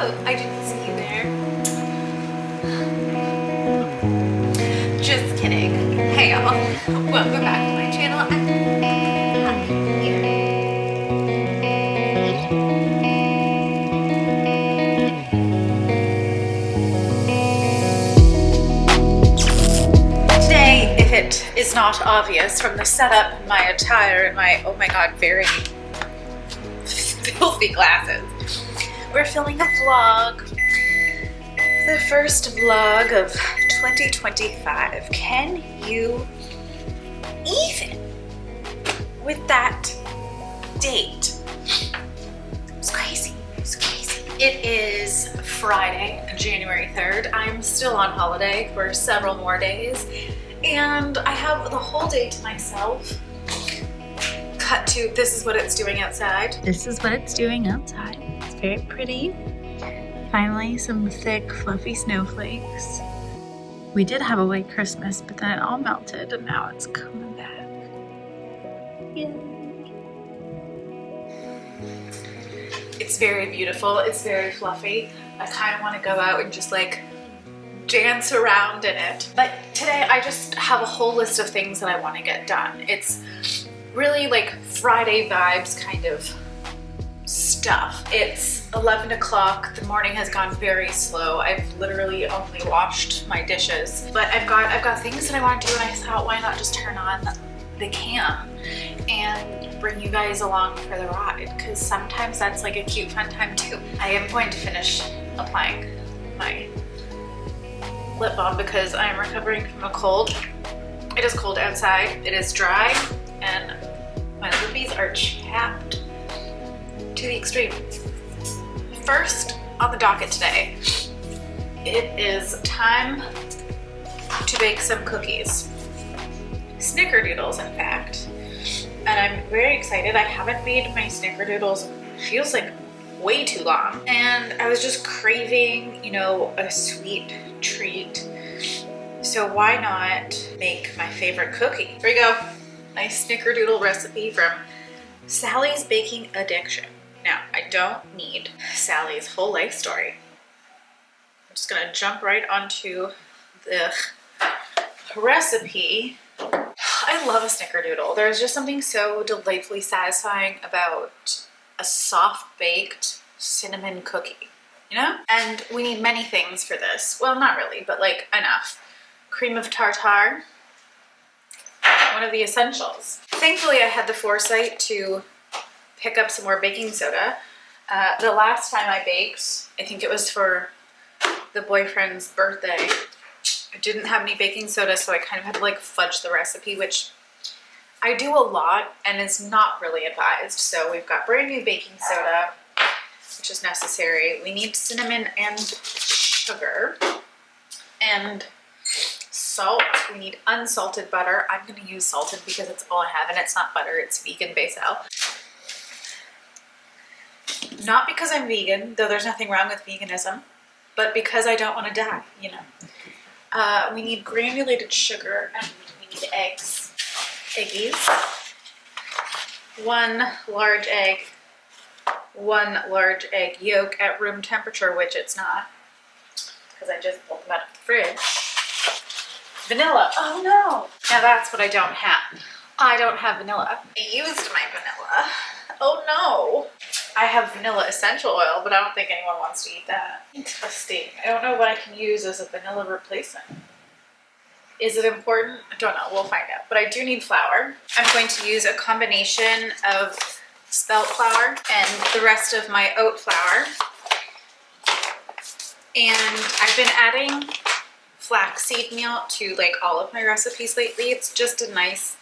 Oh, I didn't see you there. Just kidding. Hey y'all, welcome back to my channel. I'm happy here. Today, if it is not obvious from the setup and my attire and my, oh my god, very filthy glasses, we're filming a vlog. The first vlog of 2025. Can you even with that date? It's crazy. It's crazy. It is Friday, January 3rd. I'm still on holiday for several more days, and I have the whole day to myself. Cut to this is what it's doing outside. This is what it's doing outside. It's very pretty. Finally, some thick, fluffy snowflakes. We did have a white Christmas, but then it all melted, and now it's coming back. Yay. It's very beautiful. It's very fluffy. I kind of want to go out and just like dance around in it. But today I just have a whole list of things that I want to get done. It's really like Friday vibes kind of stuff. It's 11 o'clock. The morning has gone very slow. I've literally only washed my dishes, but I've got things that I want to do, and I thought, why not just turn on the cam and bring you guys along for the ride, because sometimes that's like a cute fun time too. I am going to finish applying my lip balm because I am recovering from a cold. It is cold outside, it is dry, and my lippies are chapped to the extreme. First on the docket today, it is time to bake some cookies. Snickerdoodles, in fact. And I'm very excited. I haven't made my Snickerdoodles, feels like way too long. And I was just craving, you know, a sweet treat. So why not make my favorite cookie? Here we go. My Snickerdoodle recipe from Sally's Baking Addiction. Now, I don't need Sally's whole life story. I'm just gonna jump right onto the recipe. I love a Snickerdoodle. There's just something so delightfully satisfying about a soft-baked cinnamon cookie, you know? And we need many things for this. Well, not really, but like enough. Cream of tartar, one of the essentials. Thankfully, I had the foresight to pick up some more baking soda. The last time I baked, I think it was for the boyfriend's birthday, I didn't have any baking soda, so I kind of had to like fudge the recipe, which I do a lot and is not really advised. So we've got brand new baking soda, which is necessary. We need cinnamon and sugar and salt. We need unsalted butter. I'm gonna use salted because it's all I have, and it's not butter, it's vegan basil. Not because I'm vegan, though there's nothing wrong with veganism, but because I don't want to die, you know. We need granulated sugar, and we need eggs. Eggies. 1 large egg. 1 large egg yolk at room temperature, which it's not, because I just pulled them out of the fridge. Vanilla. Oh no! Now that's what I don't have. I don't have vanilla. I used my vanilla. Oh no! I have vanilla essential oil, but I don't think anyone wants to eat that. Interesting. I don't know what I can use as a vanilla replacement. Is it important? I don't know. We'll find out. But I do need flour. I'm going to use a combination of spelt flour and the rest of my oat flour. And I've been adding flaxseed meal to like all of my recipes lately. It's just a nice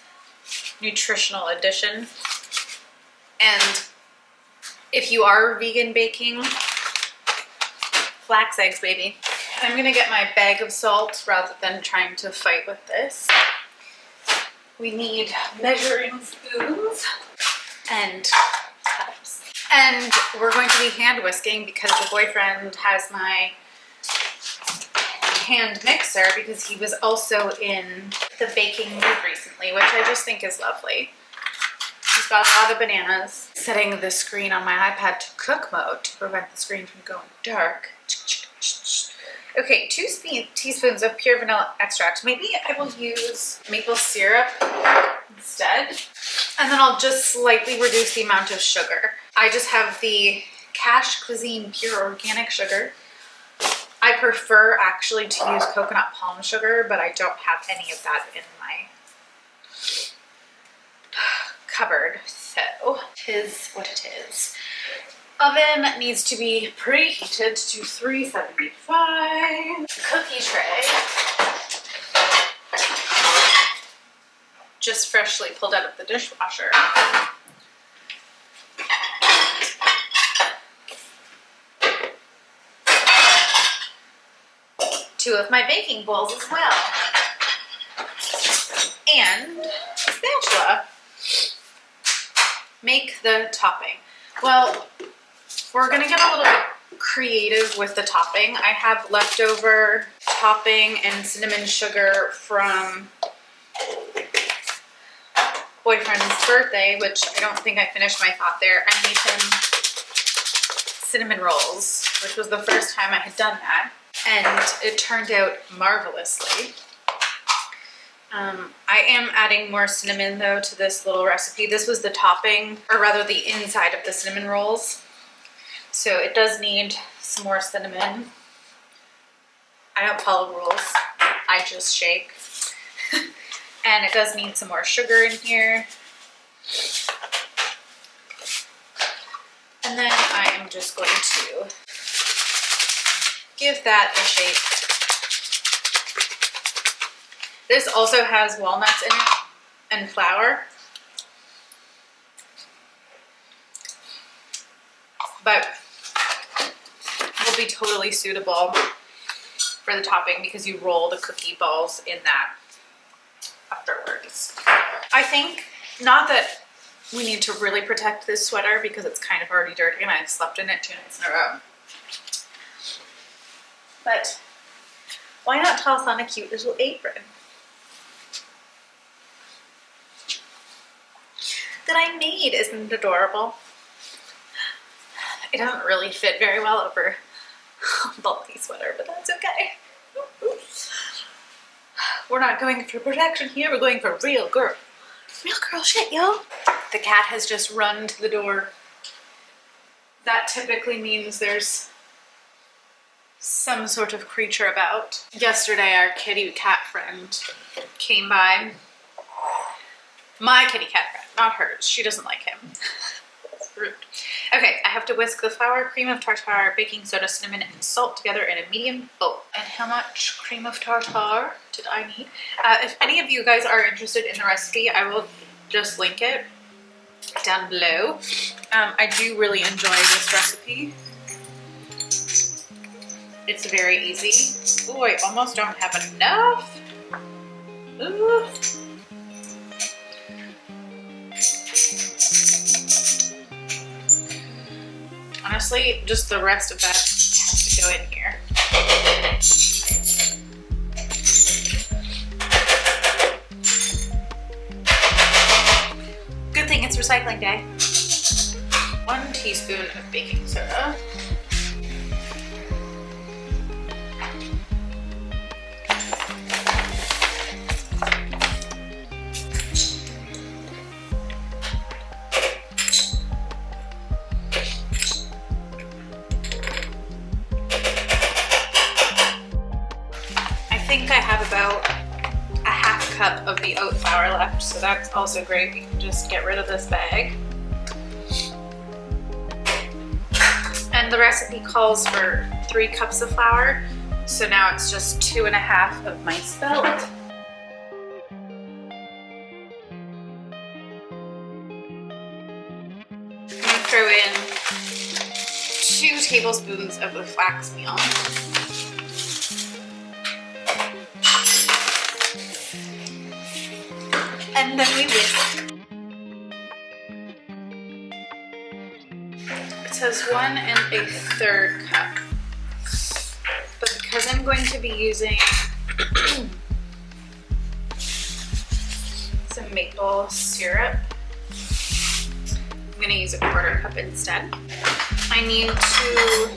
nutritional addition. And if you are vegan baking, flax eggs, baby. I'm gonna get my bag of salt rather than trying to fight with this. We need measuring spoons and cups. And we're going to be hand whisking because the boyfriend has my hand mixer because he was also in the baking mood recently, which I just think is lovely. He's got a lot of bananas. setting the screen on my iPad to cook mode to prevent the screen from going dark. Okay, 2 teaspoons of pure vanilla extract. Maybe I will use maple syrup instead. And then I'll just slightly reduce the amount of sugar. I just have the Cash Cuisine Pure Organic Sugar. I prefer actually to use coconut palm sugar, but I don't have any of that in my cupboard. So, it is what it is. Oven needs to be preheated to 375. Cookie tray. Just freshly pulled out of the dishwasher. 2 of my baking bowls as well. And a spatula. Make the topping. Well, we're gonna get a little bit creative with the topping. I have leftover topping and cinnamon sugar from boyfriend's birthday, which I don't think I finished my thought there. I made him cinnamon rolls, which was the first time I had done that, and it turned out marvelously. I am adding more cinnamon though to this little recipe. This was the topping, or rather the inside of the cinnamon rolls. So it does need some more cinnamon. I don't follow rules, I just shake. And it does need some more sugar in here. And then I am just going to give that a shake. This also has walnuts in it and flour. But will be totally suitable for the topping because you roll the cookie balls in that afterwards. I think, not that we need to really protect this sweater because it's kind of already dirty and I've slept in it 2 nights in a row. But why not toss on a cute little apron that I made? Isn't it adorable? It doesn't really fit very well over a bulky sweater, but that's okay. We're not going for protection here, we're going for real girl. Real girl shit, yo. The cat has just run to the door. That typically means there's some sort of creature about. Yesterday, our kitty cat friend came by. My kitty cat friend, not hers. She doesn't like him. Rude. Okay, I have to whisk the flour, cream of tartar, baking soda, cinnamon, and salt together in a medium bowl. And how much cream of tartar did I need? If any of you guys are interested in the recipe, I will just link it down below. I do really enjoy this recipe. It's very easy. Ooh, I almost don't have enough. Ooh. Honestly, just the rest of that has to go in here. Good thing it's recycling day. 1 teaspoon of baking soda. I have about a half cup of the oat flour left, so that's also great. We can just get rid of this bag. And the recipe calls for 3 cups of flour, so now it's just 2.5 of my spelt. I'm gonna throw in 2 tablespoons of the flax meal. And then we whisk. It says 1 1/3 cup. But because I'm going to be using some maple syrup, I'm gonna use a 1/4 cup instead. I need to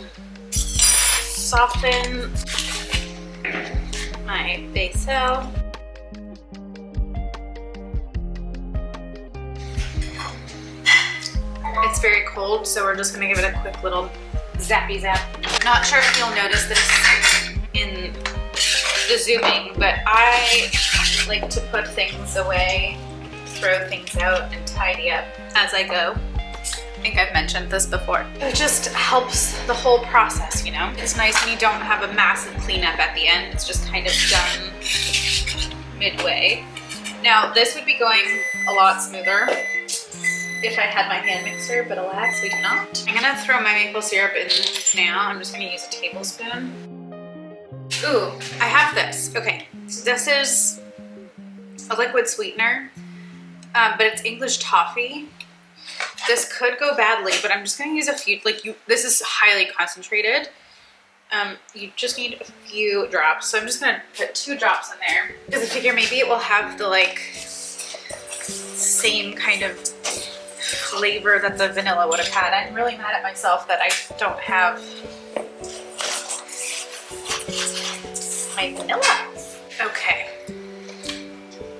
soften my basil. It's very cold, so we're just gonna give it a quick little zappy zap. Not sure if you'll notice this in the zooming, but I like to put things away, throw things out, and tidy up as I go. I think I've mentioned this before. It just helps the whole process, you know? It's nice when you don't have a massive cleanup at the end. It's just kind of done midway. Now, this would be going a lot smoother if I had my hand mixer, but alas, we do not. I'm gonna throw my maple syrup in now. I'm just gonna use a tablespoon. Ooh, I have this. Okay, so this is a liquid sweetener, but it's English toffee. This could go badly, but I'm just gonna use a few, this is highly concentrated. You just need a few drops. So I'm just gonna put 2 drops in there because I figure maybe it will have the same kind of flavor that the vanilla would have had. I'm really mad at myself that I don't have my vanilla. Okay.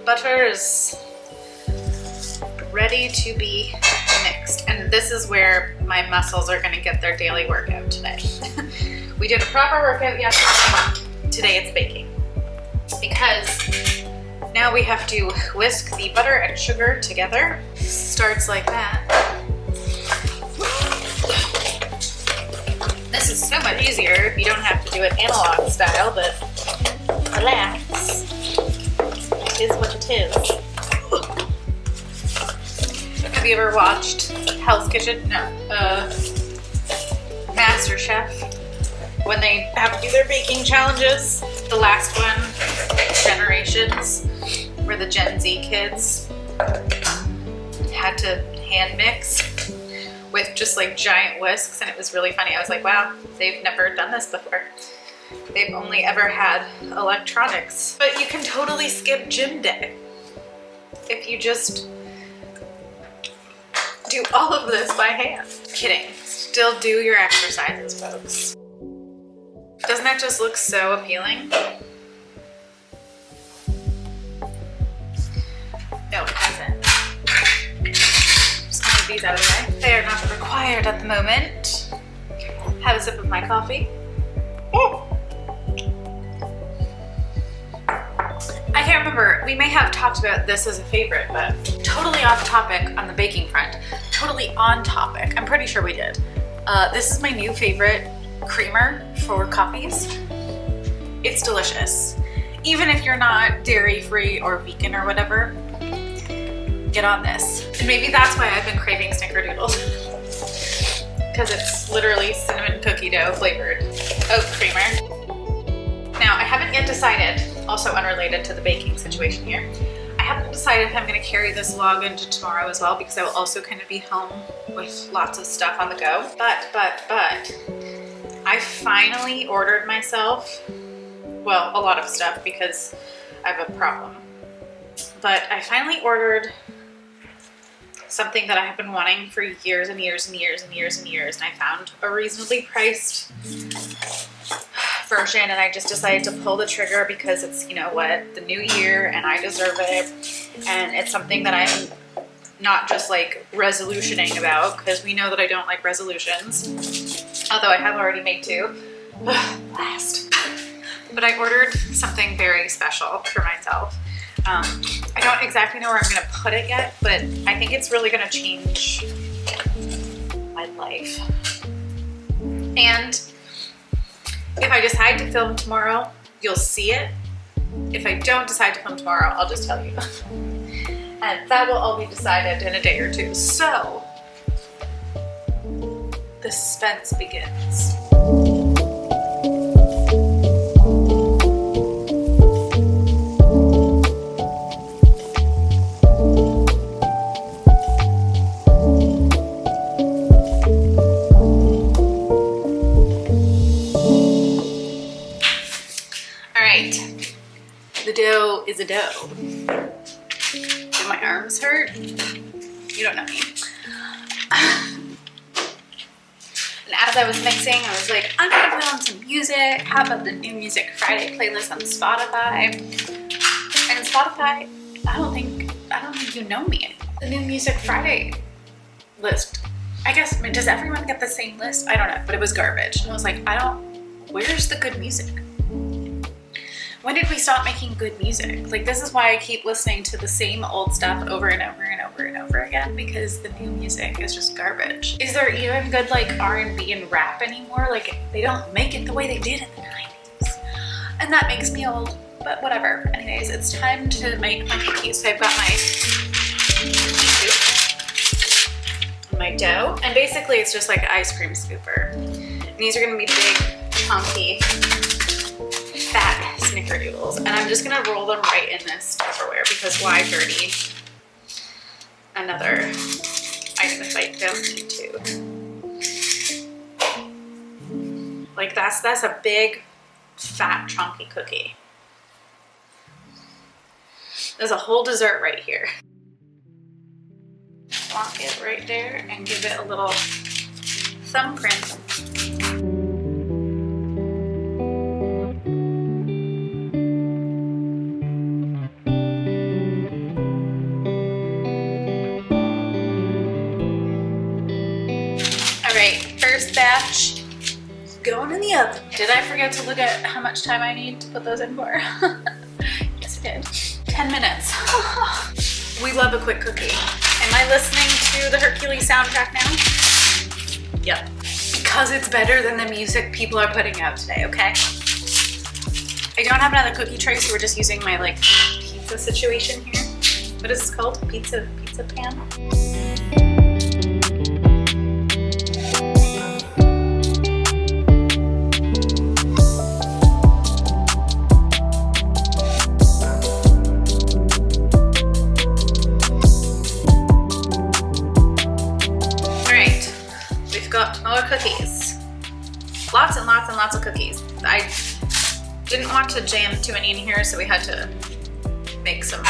Butter is ready to be mixed. And this is where my muscles are gonna get their daily workout today. We did a proper workout yesterday. Today it's baking. Because now we have to whisk the butter and sugar together. Starts like that. This is so much easier if you don't have to do it analog style, but alas, it is what it is. Have you ever watched Hell's Kitchen? No. Master Chef? When they have to do their baking challenges? The last one, Generations, where the Gen Z kids had to hand mix with just giant whisks, and it was really funny. I was like, wow, they've never done this before. They've only ever had electronics. But you can totally skip gym day if you just do all of this by hand. Kidding. Still do your exercises, folks. Doesn't that just look so appealing? No, it doesn't. Just gonna move these out of the way. They are not required at the moment. Have a sip of my coffee. Oh! I can't remember, we may have talked about this as a favorite, but totally off topic on the baking front. Totally on topic, I'm pretty sure we did. This is my new favorite creamer for coffees. It's delicious. Even if you're not dairy-free or vegan or whatever, get on this. And maybe that's why I've been craving Snickerdoodles. Because it's literally cinnamon cookie dough flavored oat creamer. Now, I haven't yet decided, also unrelated to the baking situation here, I haven't decided if I'm going to carry this vlog into tomorrow as well, because I will also kind of be home with lots of stuff on the go. But, I finally ordered myself, well, a lot of stuff because I have a problem. But I finally ordered something that I have been wanting for years and years and years and years and years, and I found a reasonably priced version, and I just decided to pull the trigger because it's, you know what, the new year and I deserve it, and it's something that I'm not just resolutioning about, because we know that I don't like resolutions, although I have already made 2. Last. But I ordered something very special for myself. I don't exactly know where I'm going to put it yet, but I think it's really going to change my life. And if I decide to film tomorrow, you'll see it. If I don't decide to film tomorrow, I'll just tell you. And that will all be decided in a day or 2. So, the suspense begins. The dough is a dough. Do my arms hurt? You don't know me. as I was mixing, I was like, I'm gonna put on some music. How about the New Music Friday playlist on Spotify? And Spotify, I don't think you know me. The New Music Friday list, I guess, I mean, does everyone get the same list? I don't know, but it was garbage. And I was like, where's the good music? When did we stop making good music? Like, this is why I keep listening to the same old stuff over and over and over and over again, because the new music is just garbage. Is there even good like R&B and rap anymore? Like, they don't make it the way they did in the 90s. And that makes me old, but whatever. Anyways, it's time to make my cookies. So I've got my cookie scoop, my dough, and basically it's just like an ice cream scooper. And these are gonna be big, chunky, fat Snickerdoodles, and I'm just gonna roll them right in this Tupperware because why dirty another item if I don't need to? Like that's a big, fat, chunky cookie. There's a whole dessert right here. Lock it right there and give it a little thumbprint. First batch going in the oven. Did I forget to look at how much time I need to put those in for? Yes, I did. 10 minutes. We love a quick cookie. Am I listening to the Hercules soundtrack now? Yep. Because it's better than the music people are putting out today, okay? I don't have another cookie tray, so we're just using my like pizza situation here. What is this called? Pizza pan? More cookies. Lots and lots and lots of cookies. I didn't want to jam too many in here, so we had to make some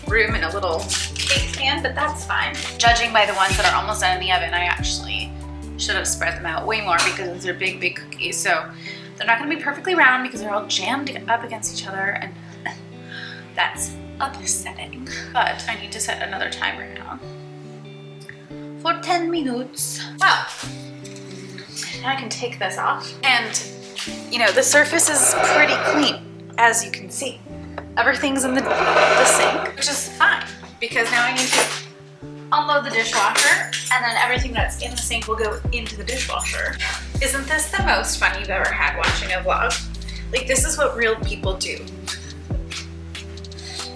room in a little cake pan, but that's fine. Judging by the ones that are almost done in the oven, I actually should have spread them out way more because they're big, big cookies. So they're not gonna be perfectly round because they're all jammed up against each other, and that's upsetting. But I need to set another timer now. For 10 minutes. Wow. Now I can take this off. And, you know, the surface is pretty clean, as you can see. Everything's in the sink, which is fine, because now I need to unload the dishwasher, and then everything that's in the sink will go into the dishwasher. Isn't this the most fun you've ever had watching a vlog? Like, this is what real people do.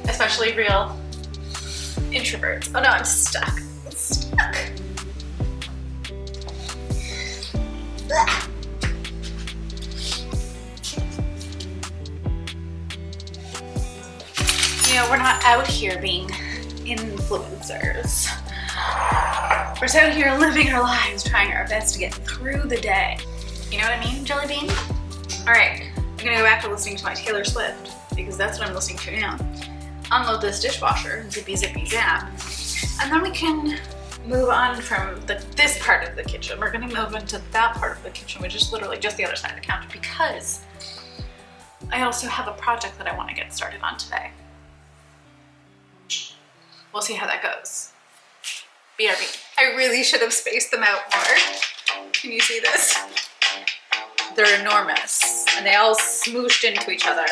Especially real introverts. Oh no, I'm stuck. Stuck. You know, we're not out here being influencers. We're just out here living our lives, trying our best to get through the day. You know what I mean, Jelly Bean? All right, I'm gonna go back to listening to my Taylor Swift because that's what I'm listening to now. Unload this dishwasher, zippy zippy zap, and then we can move on from this part of the kitchen. We're gonna move into that part of the kitchen, which is literally just the other side of the counter, because I also have a project that I want to get started on today. We'll see how that goes. BRB. I really should have spaced them out more. Can you see this? They're enormous, and they all smooshed into each other.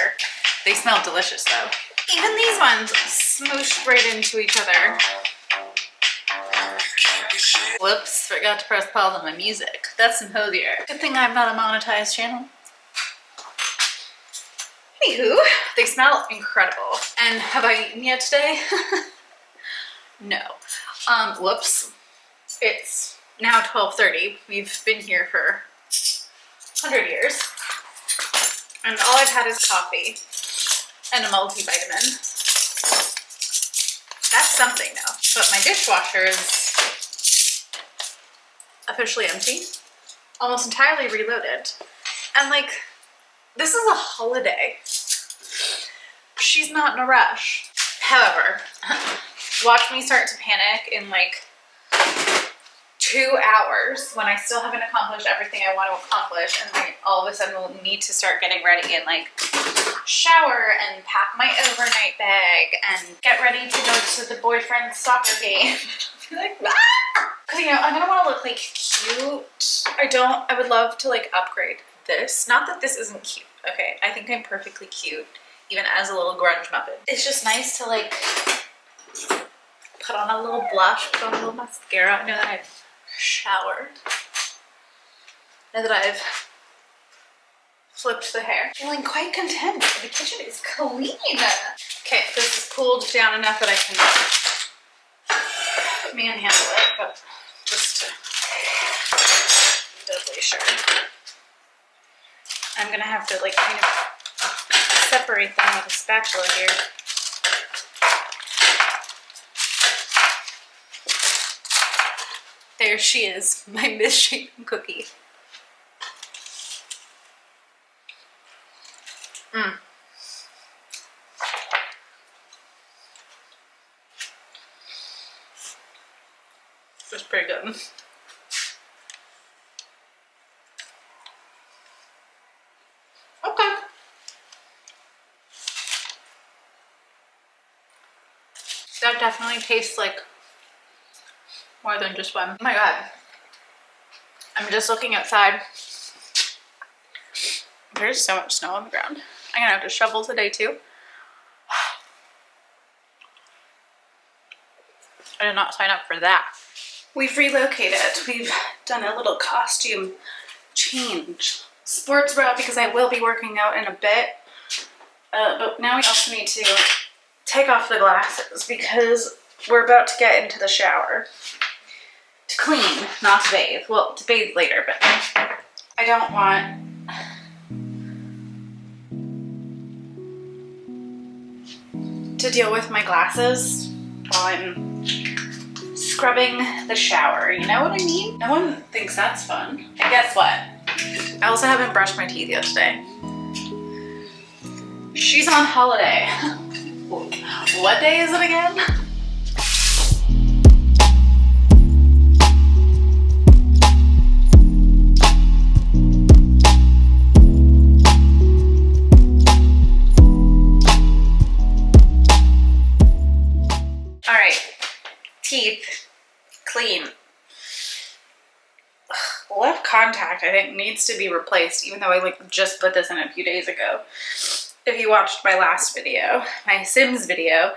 They smell delicious though. Even these ones smooshed right into each other. Whoops, forgot to press pause on my music. That's some hosier. Good thing I'm not a monetized channel. Anywho, they smell incredible. And have I eaten yet today? No. Whoops. It's now 12:30. We've been here for 100 years. And all I've had is coffee and a multivitamin. That's something though. But my dishwasher is officially empty, almost entirely reloaded. And like, this is a holiday. She's not in a rush. However, watch me start to panic in like 2 hours when I still haven't accomplished everything I want to accomplish, and then all of a sudden we'll need to start getting ready and like shower and pack my overnight bag and get ready to go to the boyfriend's soccer game. Like, ah! Cause you know, I'm gonna want to look like cute. I would love to like upgrade this. Not that this isn't cute, okay? I think I'm perfectly cute, even as a little grunge muppet. It's just nice to like put on a little blush, put on a little mascara, know that I've showered, know that I've flipped the hair. Feeling quite content. The kitchen is clean. Okay, this is cooled down enough that I can manhandle it, but just to be doubly sure. I'm gonna have to like kind of separate them with a spatula here. There she is, my misshapen cookie. It's pretty good. Okay. That definitely tastes like more than just one. Oh my god. I'm just looking outside. There's so much snow on the ground. I'm gonna have to shovel today too. I did not sign up for that. We've relocated. We've done a little costume change. Sports bra because I will be working out in a bit. But now we also need to take off the glasses because we're about to get into the shower. To clean, not to bathe. Well, to bathe later, but I don't want to deal with my glasses while I'm scrubbing the shower. You know what I mean? No one thinks that's fun. And guess what? I also haven't brushed my teeth yet today. She's on holiday. What day is it again? All right, teeth clean. Left contact, I think, needs to be replaced, even though I like just put this in a few days ago. If you watched my last video, my Sims video,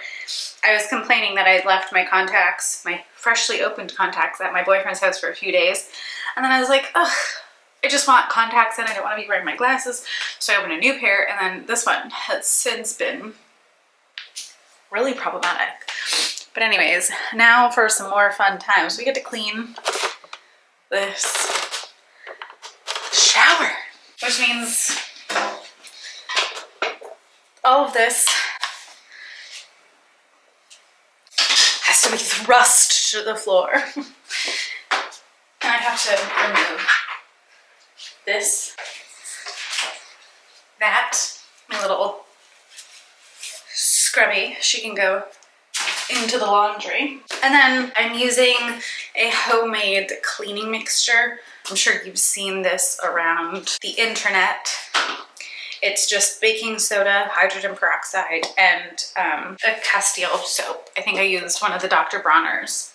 I was complaining that I had left my contacts, my freshly opened contacts, at my boyfriend's house for a few days. And then I was like, ugh, I just want contacts and I don't want to be wearing my glasses. So I opened a new pair, and then this one has since been really problematic. But anyways, now for some more fun times. We get to clean this shower, which means all of this has to be thrust to the floor. And I have to remove this, that, my little scrubby. She can go into the laundry. And then I'm using a homemade cleaning mixture. I'm sure you've seen this around the internet. It's just baking soda, hydrogen peroxide, and a Castile soap. I think I used one of the Dr. Bronner's.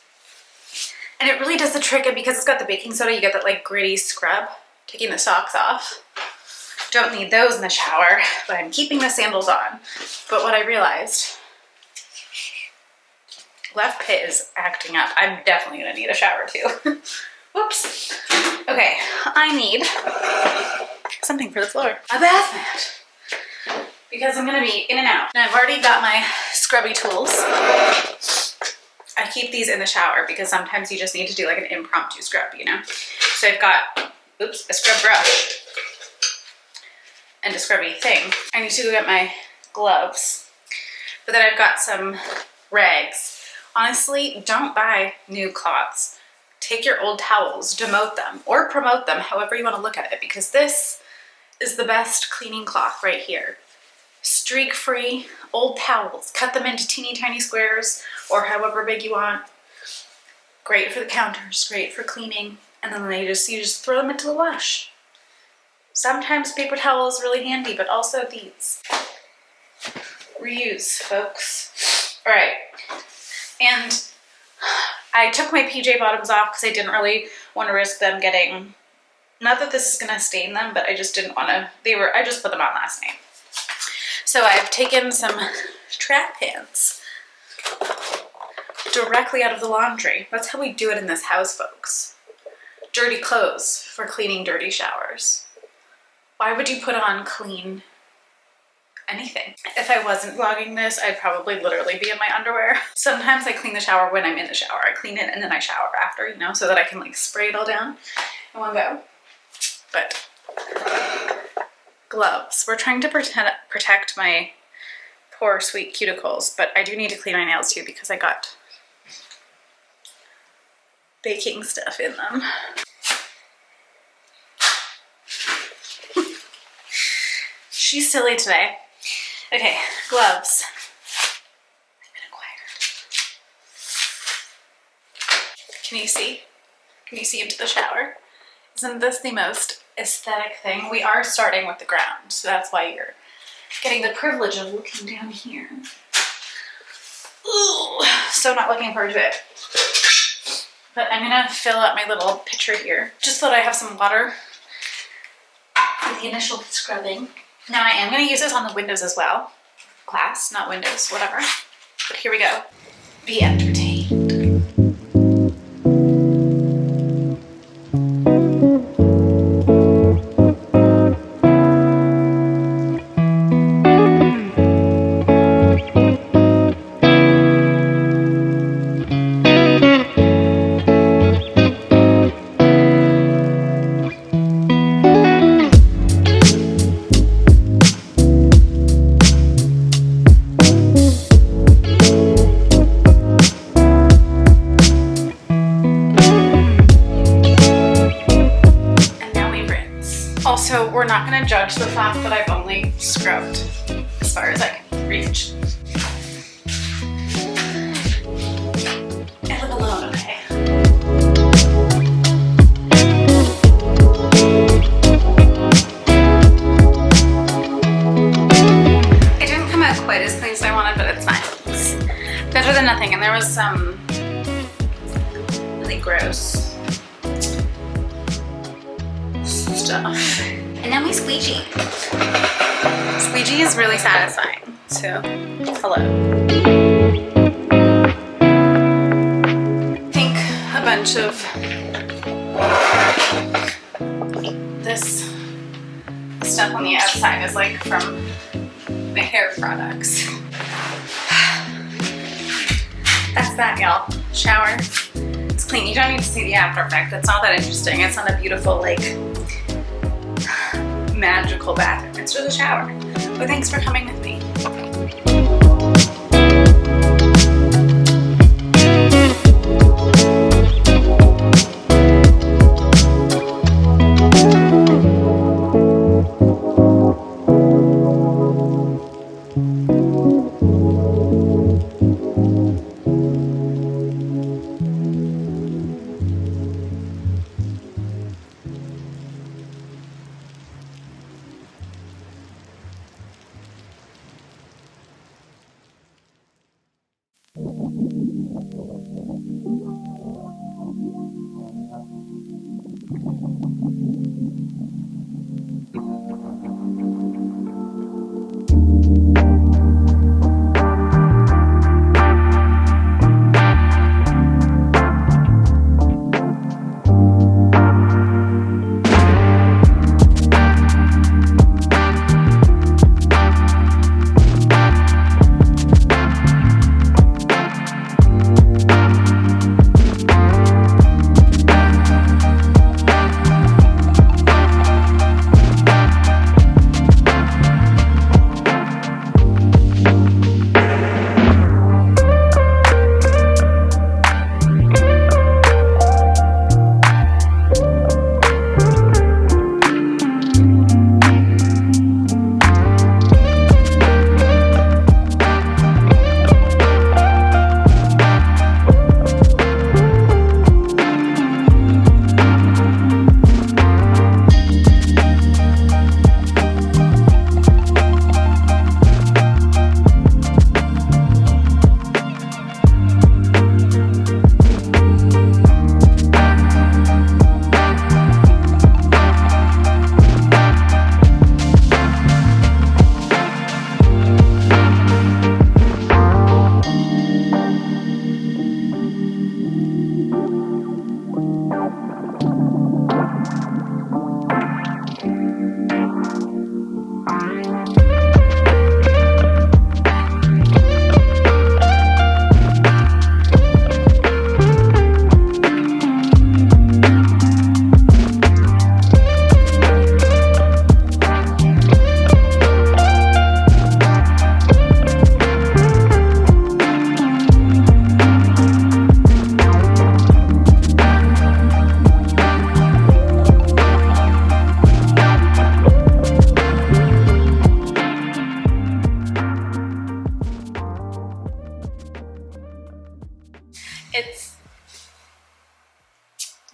And it really does the trick, and because it's got the baking soda, you get that like gritty scrub, taking the socks off. Don't need those in the shower, but I'm keeping the sandals on. But what I realized, left pit is acting up. I'm definitely gonna need a shower too. Whoops. Okay, I need something for the floor. A bath mat. Because I'm gonna be in and out. And I've already got my scrubby tools. I keep these in the shower because sometimes you just need to do like an impromptu scrub, you know? So I've got, oops, a scrub brush and a scrubby thing. I need to go get my gloves. But then I've got some rags. Honestly, don't buy new cloths. Take your old towels, demote them, or promote them, however you want to look at it, because this is the best cleaning cloth right here. Streak-free old towels. Cut them into teeny tiny squares, or however big you want. Great for the counters, great for cleaning, and then you just throw them into the wash. Sometimes paper towel is really handy, but also these. Reuse, folks. All right, and I took my PJ bottoms off because I didn't really want to risk them getting, not that this is gonna stain them, but I just didn't want to, I just put them on last night. So I've taken some track pants directly out of the laundry. That's how we do it in this house, folks. Dirty clothes for cleaning dirty showers. Why would you put on clean anything? If I wasn't vlogging this, I'd probably literally be in my underwear. Sometimes I clean the shower when I'm in the shower. I clean it and then I shower after, you know, so that I can like spray it all down in one go. But gloves. We're trying to protect my poor sweet cuticles, but I do need to clean my nails too because I got baking stuff in them. She's silly today. Okay, gloves. I've been acquired. Can you see? Can you see into the shower? Isn't this the most aesthetic thing? We are starting with the ground, so that's why you're getting the privilege of looking down here. Ooh, so not looking forward to it. But I'm gonna fill up my little pitcher here, just so that I have some water for the initial scrubbing. Now I am gonna use this on the windows as well. Glass, not windows, whatever. But here we go. Be entertained. Also, we're not going to judge the fact that I've only scrubbed as far as I can reach. I live alone, okay? It didn't come out quite as clean as I wanted, but it's fine. It's better than nothing. And there was some really gross stuff. And now we squeegee. Squeegee is really satisfying. So, hello. I think a bunch of this stuff on the outside is like from my hair products. That's that, y'all. Shower. It's clean. You don't need to see the after effect. It's not that interesting. It's not a beautiful, like, magical bathroom. It's just a shower. But thanks for coming with me.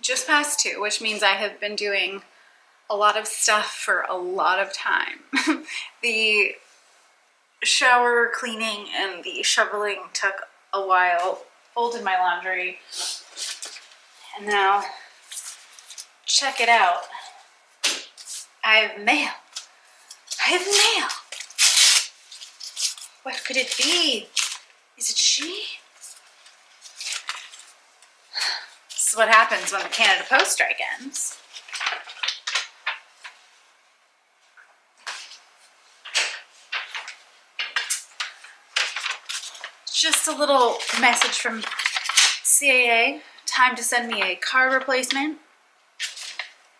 just past 2, which means I have been doing a lot of stuff for a lot of time. The shower cleaning and the shoveling took a while, folded my laundry, and now check it out. I have mail. I have mail. What could it be? Is it she? This is what happens when the Canada Post strike ends. Just a little message from CAA. Time to send me a car replacement.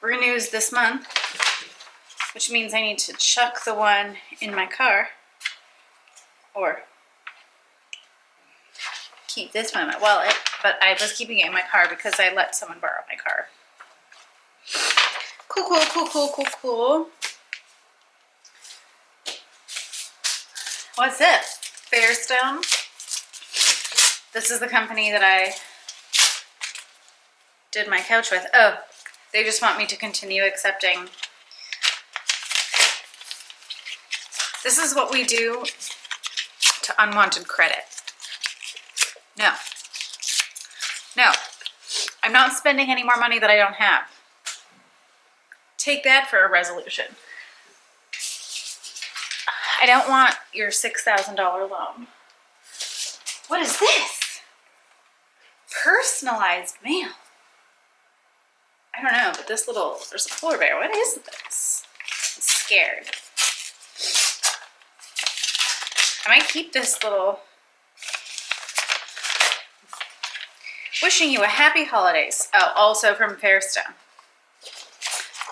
Renews this month, which means I need to chuck the one in my car or keep this one in my wallet, but I was keeping it in my car because I let someone borrow my car. Cool, cool, cool, cool, cool, cool. What's this? Fairstone. This is the company that I did my couch with. Oh, they just want me to continue accepting. This is what we do to unwanted credit. No. No. I'm not spending any more money that I don't have. Take that for a resolution. I don't want your $6,000 loan. What is this? Personalized mail. I don't know, but this little, there's a polar bear. What is this? I'm scared. I might keep this little. Wishing you a happy holidays. Oh, also from Fairstone.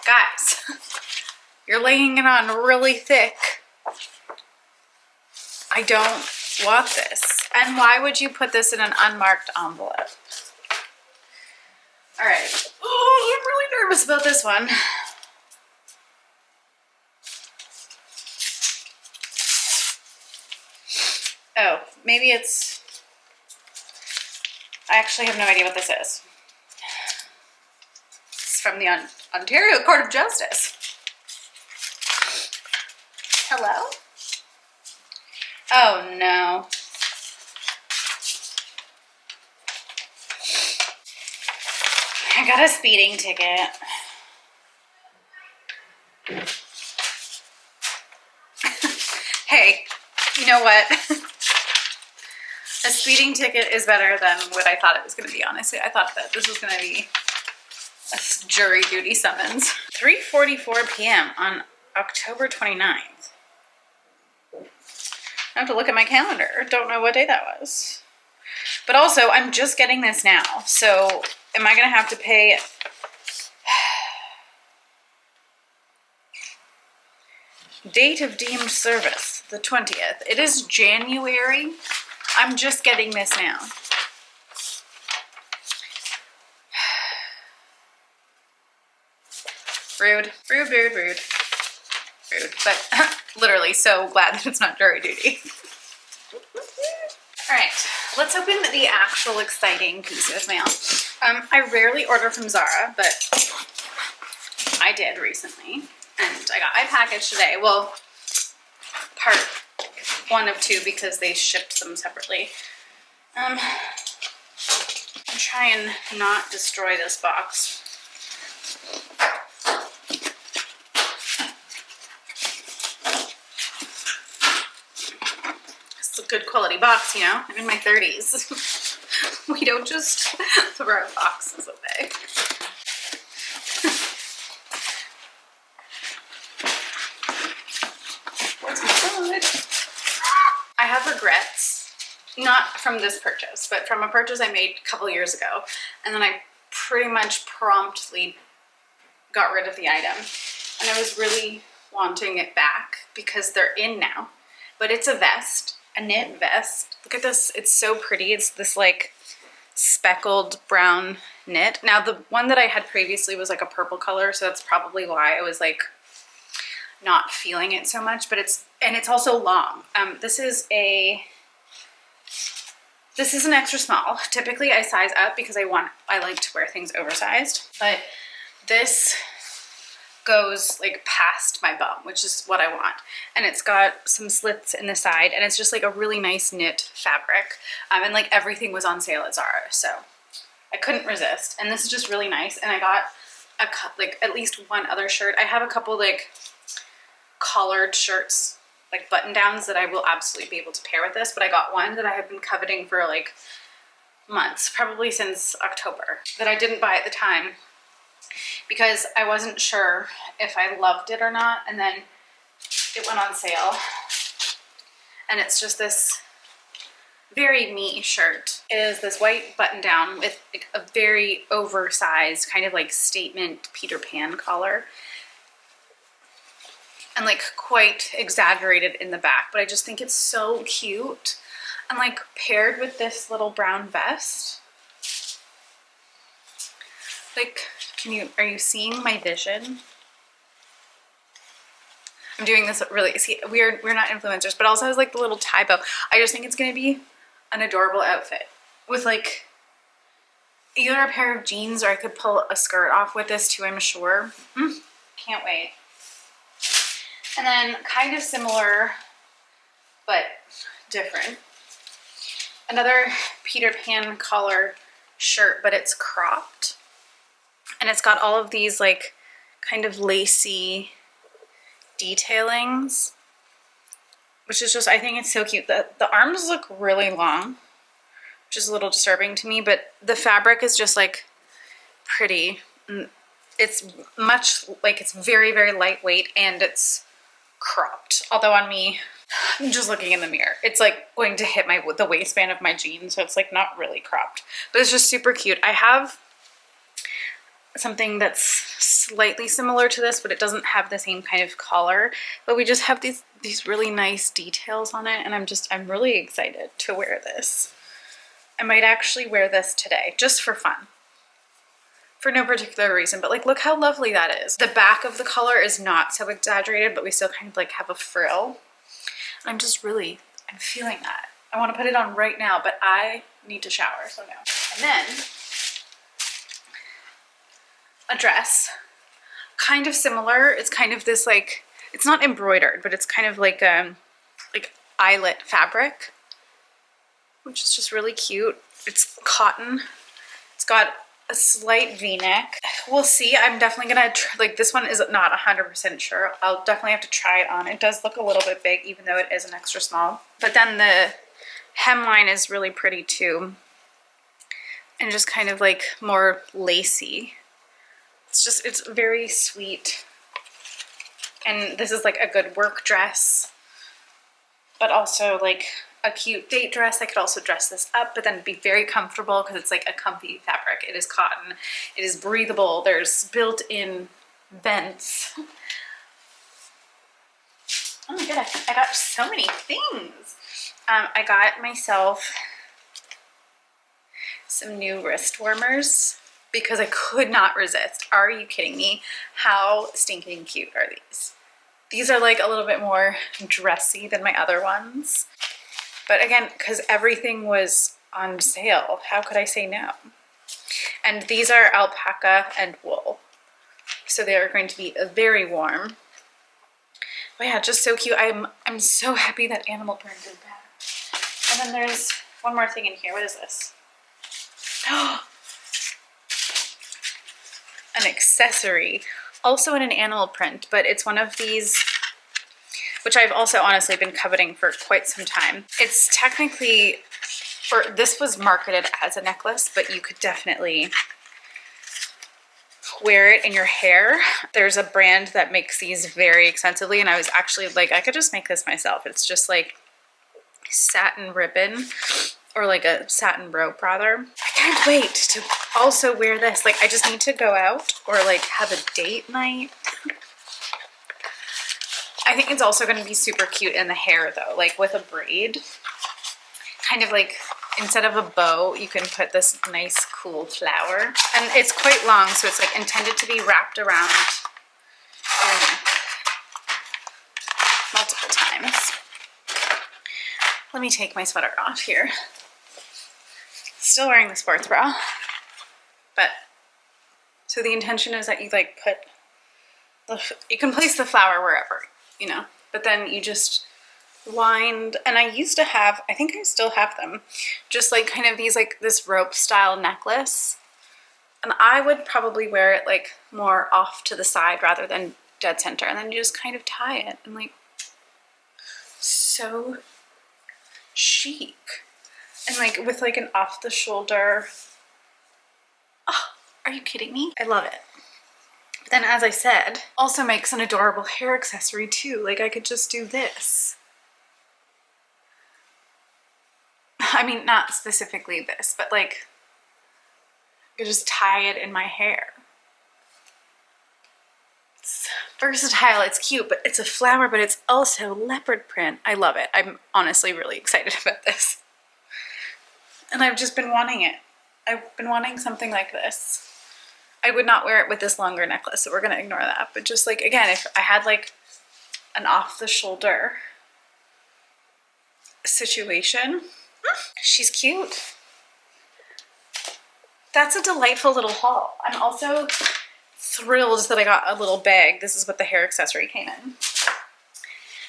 Guys, you're laying it on really thick. I don't want this. And why would you put this in an unmarked envelope? All right. Oh, I'm really nervous about this one. Oh, maybe it's... I actually have no idea what this is. It's from the Ontario Court of Justice. Hello? Oh no. I got a speeding ticket. Hey, you know what? A speeding ticket is better than what I thought it was going to be, honestly. I thought that this was going to be a jury duty summons. 3:44 p.m. on October 29th. I have to look at my calendar. Don't know what day that was. But also, I'm just getting this now. So, am I going to have to pay... Date of deemed service, the 20th. It is January. I'm just getting this now. Rude, rude, rude, rude. Rude, but literally so glad that it's not jury duty. All right, let's open the actual exciting piece of mail. I rarely order from Zara, but I did recently, and I got my package today. Well, part 1 of 2 because they shipped them separately. I'm trying not destroy this box. It's a good quality box, you know? I'm in my 30s. We don't just throw boxes away. What's good? I have regrets, not from this purchase, but from a purchase I made a couple years ago, and then I pretty much promptly got rid of the item, and I was really wanting it back because they're in now. But it's a vest, a knit vest. Look at this, it's so pretty. It's this like speckled brown knit. Now the one that I had previously was like a purple color, so that's probably why I was like not feeling it so much, but it's also long. This is a This is an extra small. Typically I size up because I like to wear things oversized, but this goes like past my bum, which is what I want. And it's got some slits in the side, and it's just like a really nice knit fabric. And like everything was on sale at Zara, so I couldn't resist. And this is just really nice. And I got like at least one other shirt. I have a couple like collared shirts, like button downs, that I will absolutely be able to pair with this, but I got one that I have been coveting for like months, probably since October, that I didn't buy at the time because I wasn't sure if I loved it or not, and then it went on sale. And it's just this very me shirt. It is this white button down with like a very oversized kind of like statement Peter Pan collar, and like quite exaggerated in the back, but I just think it's so cute. And like paired with this little brown vest, like, are you seeing my vision? I'm doing this really, see, we're not influencers, but also has like the little tie bow. I just think it's gonna be an adorable outfit with like either a pair of jeans, or I could pull a skirt off with this too, I'm sure. Can't wait. And then kind of similar, but different. Another Peter Pan collar shirt, but it's cropped. And it's got all of these like kind of lacy detailings, which is just, I think it's so cute. The arms look really long, which is a little disturbing to me, but the fabric is just like pretty. It's much like, it's very, very lightweight, and it's cropped. Although on me, I'm just looking in the mirror, it's like going to hit the waistband of my jeans, so it's like not really cropped, but it's just super cute. I have something that's slightly similar to this, but it doesn't have the same kind of collar, but we just have these really nice details on it, and I'm really excited to wear this. I might actually wear this today just for fun, for no particular reason, but like, look how lovely that is. The back of the collar is not so exaggerated, but we still kind of like have a frill. I'm feeling that. I want to put it on right now, but I need to shower, so no. And then a dress, kind of similar. It's kind of this like, it's not embroidered, but it's kind of like eyelet fabric, which is just really cute. It's cotton. It's got a slight v-neck. We'll see. I'm definitely gonna like, this one is not 100% sure. I'll definitely have to try it on. It does look a little bit big, even though it is an extra small, but then the hemline is really pretty too, and just kind of like more lacy. It's very sweet, and this is like a good work dress, but also like a cute date dress. I could also dress this up, but then it'd be very comfortable because it's like a comfy fabric. It is cotton, it is breathable, there's built-in vents. Oh my god, I got so many things. I got myself some new wrist warmers because I could not resist. Are you kidding me? How stinking cute are these? These are like a little bit more dressy than my other ones. But again, because everything was on sale, how could I say no? And these are alpaca and wool, so they are going to be very warm. But yeah, just so cute. I'm so happy that Animal Print did that. And then there's one more thing in here. What is this? An accessory, also in an animal print, but it's one of these, which I've also honestly been coveting for quite some time. It's technically, or this was marketed as a necklace, but you could definitely wear it in your hair. There's a brand that makes these very expensively, and I was actually like, I could just make this myself. It's just like satin ribbon, or like a satin rope rather. I can't wait to also wear this. Like, I just need to go out or like have a date night. I think it's also going to be super cute in the hair though, like with a braid. Kind of like, instead of a bow, you can put this nice cool flower. And it's quite long, so it's like intended to be wrapped around your neck multiple times. Let me take my sweater off here. Still wearing the sports bra, but so the intention is that you like put you can place the flower wherever, you know, but then you just wind, and I used to have, I think I still have them, just like kind of these like this rope style necklace, and I would probably wear it like more off to the side rather than dead center, and then you just kind of tie it, and like so chic, and like with like an off the shoulder. Oh, are you kidding me? I love it. But then, as I said, also makes an adorable hair accessory too. Like I could just do this. I mean, not specifically this, but like I could just tie it in my hair. It's versatile, it's cute, but it's a flower, but it's also leopard print. I love it. I'm honestly really excited about this. And I've just been wanting it. I've been wanting something like this. I would not wear it with this longer necklace, so we're gonna ignore that. But just like, again, if I had like an off the shoulder situation, she's cute. That's a delightful little haul. I'm also thrilled that I got a little bag. This is what the hair accessory came in.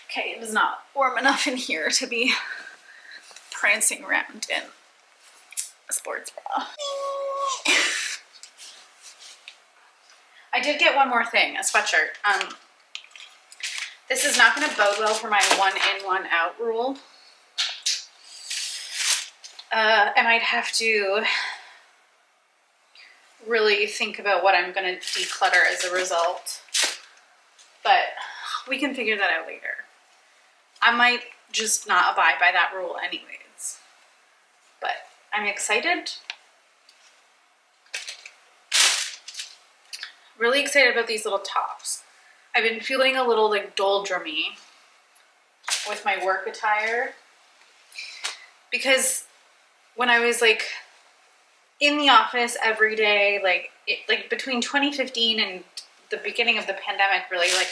Okay, it is not warm enough in here to be prancing around in a sports bra. I did get one more thing, a sweatshirt. This is not going to bode well for my 1 in, 1 out rule. I might have to really think about what I'm going to declutter as a result, but we can figure that out later. I might just not abide by that rule anyways, but I'm excited. Really excited about these little tops. I've been feeling a little like doldrummy with my work attire because when I was like in the office every day, like between 2015 and the beginning of the pandemic, really, like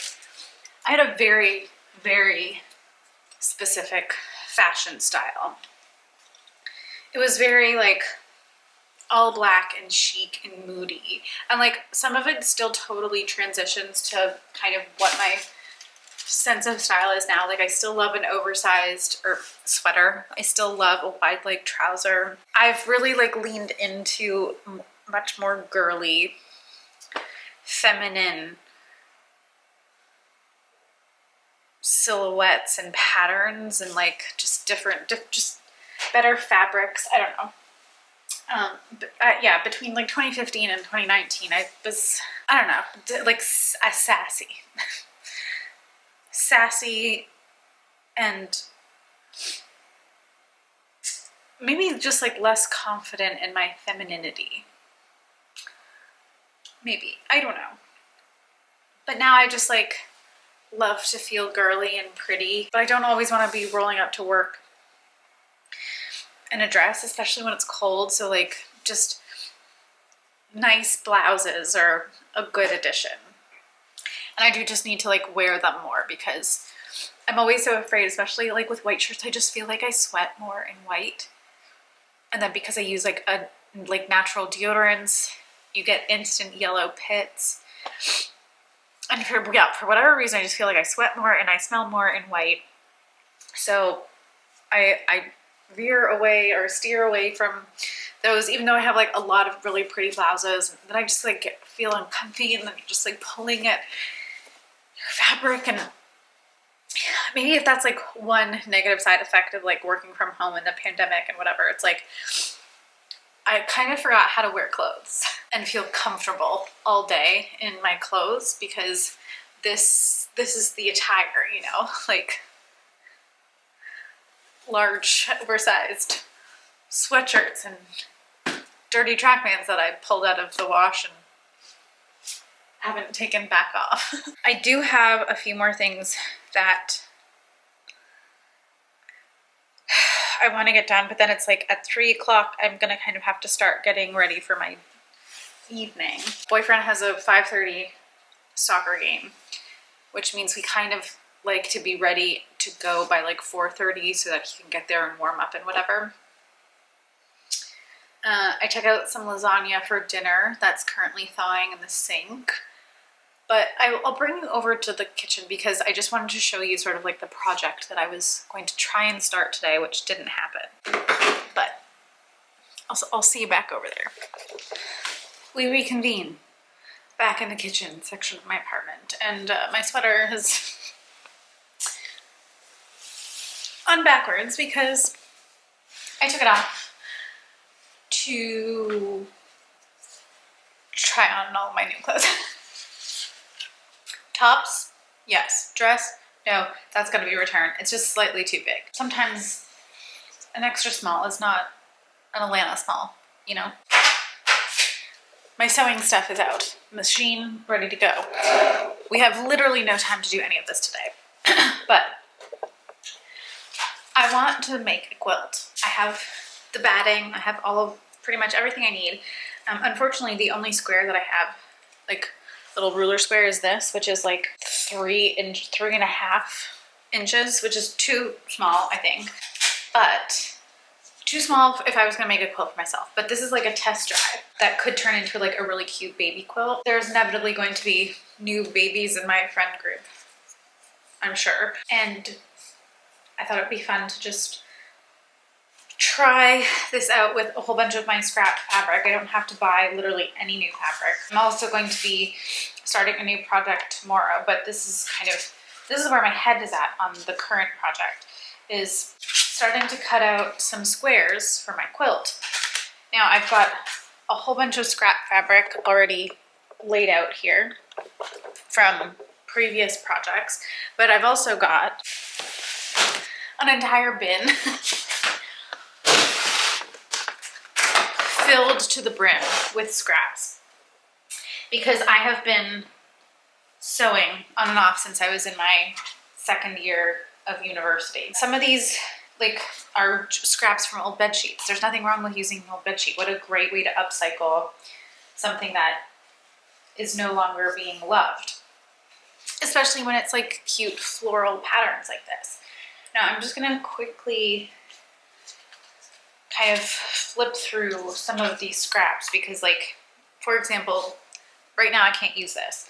I had a very, very specific fashion style. It was very like all black and chic and moody, and like some of it still totally transitions to kind of what my sense of style is now. Like I still love an oversized or sweater. I still love a wide leg trouser. I've really like leaned into much more girly, feminine silhouettes and patterns, and like just different, just better fabrics. I don't know. Yeah, between like 2015 and 2019, I was, I don't know, like a sassy and maybe just like less confident in my femininity. Maybe, I don't know. But now I just like love to feel girly and pretty, but I don't always want to be rolling up to work in a dress, especially when it's cold. So like just nice blouses are a good addition. And I do just need to like wear them more because I'm always so afraid, especially like with white shirts, I just feel like I sweat more in white. And then because I use like natural deodorants, you get instant yellow pits. And for whatever reason, I just feel like I sweat more and I smell more in white. So I veer away or steer away from those, even though I have like a lot of really pretty blouses. And then I just like feel uncomfy, and then you're just like pulling at your fabric. And maybe if that's like one negative side effect of like working from home in the pandemic and whatever, it's like I kind of forgot how to wear clothes and feel comfortable all day in my clothes, because this is the attire, you know, like large oversized sweatshirts and dirty track pants that I pulled out of the wash and haven't taken back off. I do have a few more things that I want to get done, but then it's like at 3 o'clock I'm gonna kind of have to start getting ready for my evening. Boyfriend has a 5:30 soccer game, which means we kind of like to be ready to go by like 4:30 so that he can get there and warm up and whatever. I took out some lasagna for dinner that's currently thawing in the sink. But I'll bring you over to the kitchen because I just wanted to show you sort of like the project that I was going to try and start today, which didn't happen. But I'll see you back over there. We reconvene back in the kitchen section of my apartment, and my sweater has on backwards because I took it off to try on all of my new clothes. Tops, yes. Dress, no, that's gonna be returned. It's just slightly too big. Sometimes an extra small is not an Alanna small, you know? My sewing stuff is out. Machine ready to go. We have literally no time to do any of this today. But I want to make a quilt. I have the batting, I have all of pretty much everything I need. Unfortunately, the only square that I have, like little ruler square, is this, which is like 3.5 inches, which is too small, I think. But too small if I was gonna make a quilt for myself. But this is like a test drive that could turn into like a really cute baby quilt. There's inevitably going to be new babies in my friend group, I'm sure. And I thought it'd be fun to just try this out with a whole bunch of my scrap fabric. I don't have to buy literally any new fabric. I'm also going to be starting a new project tomorrow, but this is where my head is at on the current project, is starting to cut out some squares for my quilt. Now I've got a whole bunch of scrap fabric already laid out here from previous projects, but I've also got an entire bin filled to the brim with scraps because I have been sewing on and off since I was in my second year of university. Some of these are scraps from old bed sheets. There's nothing wrong with using an old bed sheet. What a great way to upcycle something that is no longer being loved, especially when it's like cute floral patterns like this. Now I'm just gonna quickly kind of flip through some of these scraps because, like, for example, right now I can't use this.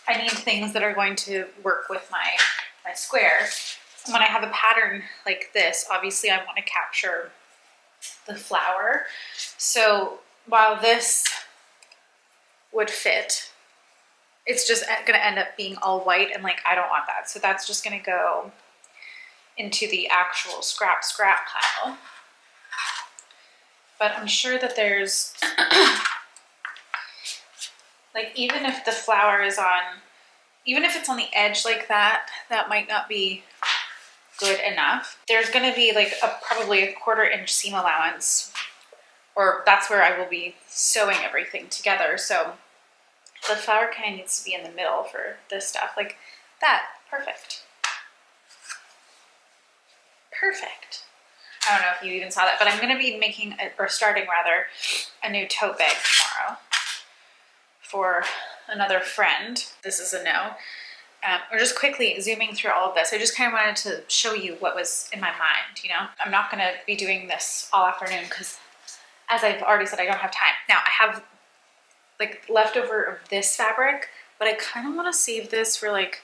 I need things that are going to work with my square. When I have a pattern like this, obviously I want to capture the flower. So while this would fit, it's just gonna end up being all white, and like I don't want that. So that's just gonna go into the actual scrap pile. But I'm sure that there's, like, even if the flower is on, even if it's on the edge like that, that might not be good enough. There's gonna be like probably a 1/4 inch seam allowance, or that's where I will be sewing everything together. So the flower kind of needs to be in the middle for this stuff, like that. Perfect. Perfect. I don't know if you even saw that, but I'm gonna be making, or starting rather, a new tote bag tomorrow for another friend. This is a no. We're just quickly zooming through all of this. I just kind of wanted to show you what was in my mind, you know? I'm not gonna be doing this all afternoon because, as I've already said, I don't have time. Now, I have like leftover of this fabric, but I kind of want to save this for like,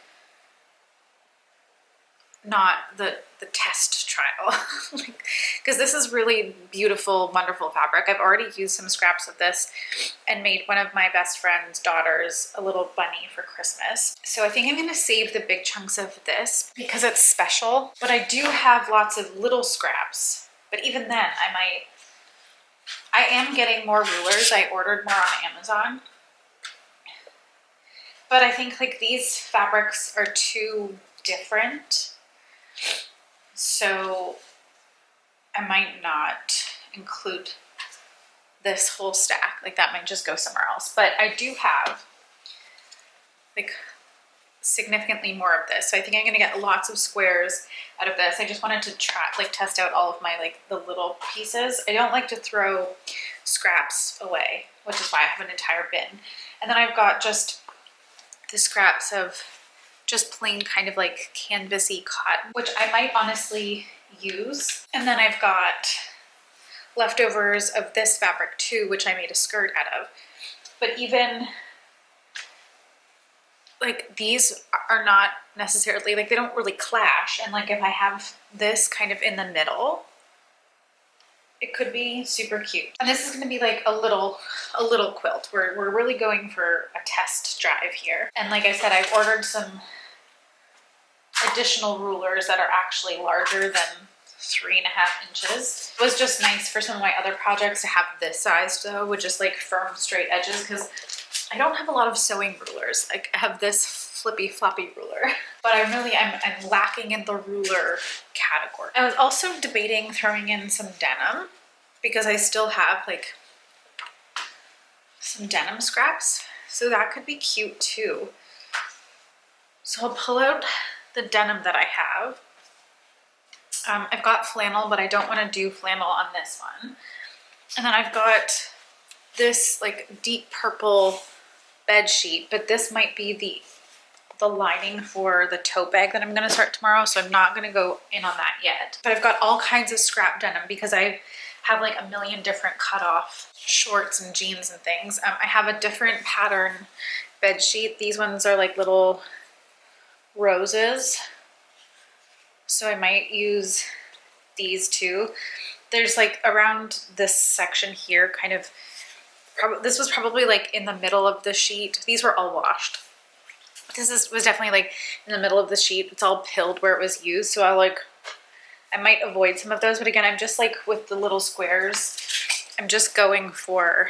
not the test trial, because this is really beautiful, wonderful fabric. I've already used some scraps of this and made one of my best friend's daughters a little bunny for Christmas. So I think I'm gonna save the big chunks of this because it's special, but I do have lots of little scraps. But even then, I am getting more rulers. I ordered more on Amazon. But I think like these fabrics are too different. So I might not include this whole stack. Like that might just go somewhere else. But I do have like significantly more of this. So I think I'm gonna get lots of squares out of this. I just wanted to try, like, test out all of my, like, the little pieces. I don't like to throw scraps away, which is why I have an entire bin. And then I've got just the scraps of just plain kind of like canvasy cotton, which I might honestly use. And then I've got leftovers of this fabric too, which I made a skirt out of. But even like these are not necessarily, like they don't really clash. And like if I have this kind of in the middle, it could be super cute. And this is gonna be like a little quilt. We're really going for a test drive here. And like I said, I've ordered some additional rulers that are actually larger than 3.5 inches. It was just nice for some of my other projects to have this size though, with just like firm straight edges, because I don't have a lot of sewing rulers. Like I have this flippy floppy ruler, but I'm lacking in the ruler category. I was also debating throwing in some denim because I still have like some denim scraps, so that could be cute too. So I'll pull out the denim that I have. I've got flannel, but I don't want to do flannel on this one. And then I've got this like deep purple bed sheet, but this might be the lining for the tote bag that I'm going to start tomorrow, so I'm not going to go in on that yet. But I've got all kinds of scrap denim because I have like a million different cut-off shorts and jeans and things. I have a different pattern bed sheet. These ones are like little roses, so I might use these too. There's like around this section here, kind of, this was probably like in the middle of the sheet. These were all washed. Was definitely like in the middle of the sheet. It's all pilled where it was used, so I might avoid some of those. But again, I'm just like with the little squares, I'm just going for,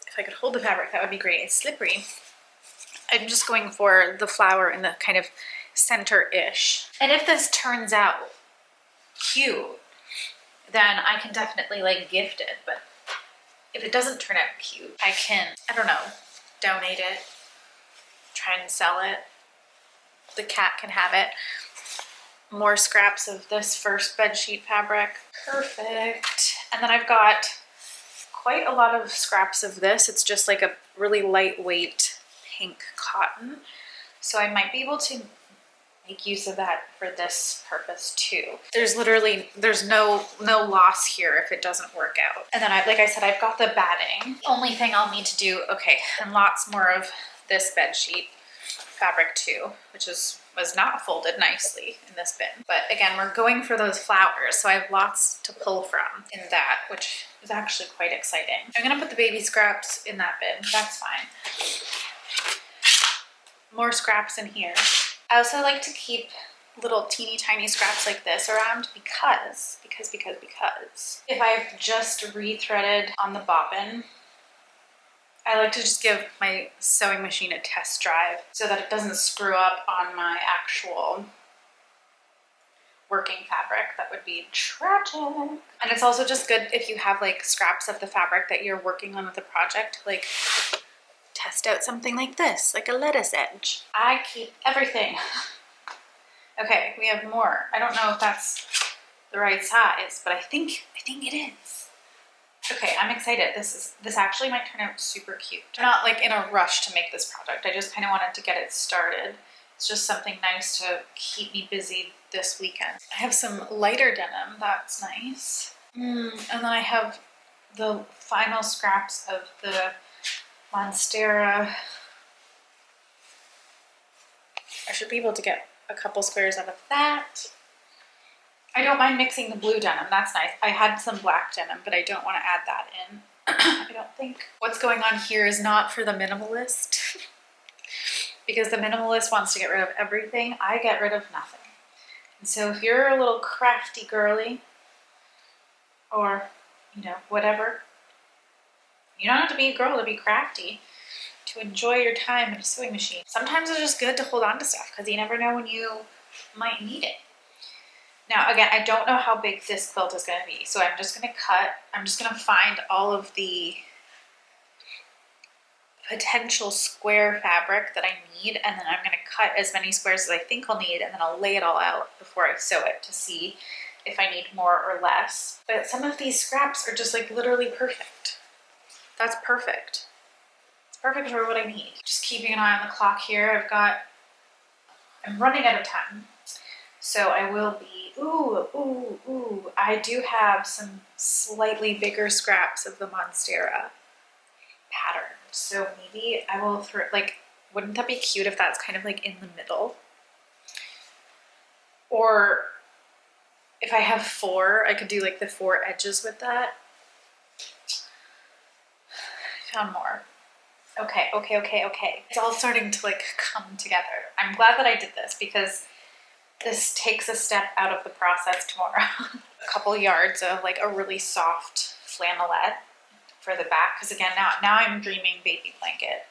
if I could hold the fabric, that would be great. It's slippery. I'm just going for the flower in the kind of center-ish. And if this turns out cute, then I can definitely like gift it. But if it doesn't turn out cute, I can, I don't know, donate it, try and sell it. The cat can have it. More scraps of this first bedsheet fabric. Perfect. And then I've got quite a lot of scraps of this. It's just like a really lightweight pink cotton. So I might be able to make use of that for this purpose too. There's no loss here if it doesn't work out. And then like I said, I've got the batting. Only thing I'll need to do, okay, and lots more of this bed sheet fabric too, which was not folded nicely in this bin. But again, we're going for those flowers, so I have lots to pull from in that, which is actually quite exciting. I'm gonna put the baby scraps in that bin, that's fine. More scraps in here. I also like to keep little teeny tiny scraps like this around because if I've just rethreaded on the bobbin, I like to just give my sewing machine a test drive so that it doesn't screw up on my actual working fabric. That would be tragic. And it's also just good if you have like scraps of the fabric that you're working on with the project, like test out something like this, like a lettuce edge. I keep everything. Okay, we have more. I don't know if that's the right size, but I think it is. Okay, I'm excited. This actually might turn out super cute. I'm not like in a rush to make this project. I just kind of wanted to get it started. It's just something nice to keep me busy this weekend. I have some lighter denim, that's nice. And then I have the final scraps of the Monstera. I should be able to get a couple squares out of that. I don't mind mixing the blue denim, that's nice. I had some black denim, but I don't want to add that in. I don't think. What's going on here is not for the minimalist. Because the minimalist wants to get rid of everything, I get rid of nothing. And so if you're a little crafty girly, or, you know, whatever, you don't have to be a girl to be crafty, to enjoy your time in a sewing machine. Sometimes it's just good to hold on to stuff because you never know when you might need it. Now, again, I don't know how big this quilt is going to be, so I'm just going to I'm just going to find all of the potential square fabric that I need, and then I'm going to cut as many squares as I think I'll need, and then I'll lay it all out before I sew it to see if I need more or less. But some of these scraps are just like literally perfect. That's perfect. It's perfect for what I need. Just keeping an eye on the clock here. I'm running out of time. So I will be ooh, ooh, ooh. I do have some slightly bigger scraps of the Monstera pattern. So maybe I will throw, like, wouldn't that be cute if that's kind of like in the middle? Or if I have 4, I could do like the 4 edges with that. I found more. Okay. It's all starting to like come together. I'm glad that I did this because this takes a step out of the process tomorrow. A couple yards of like a really soft flannelette for the back, because again, now I'm dreaming baby blanket.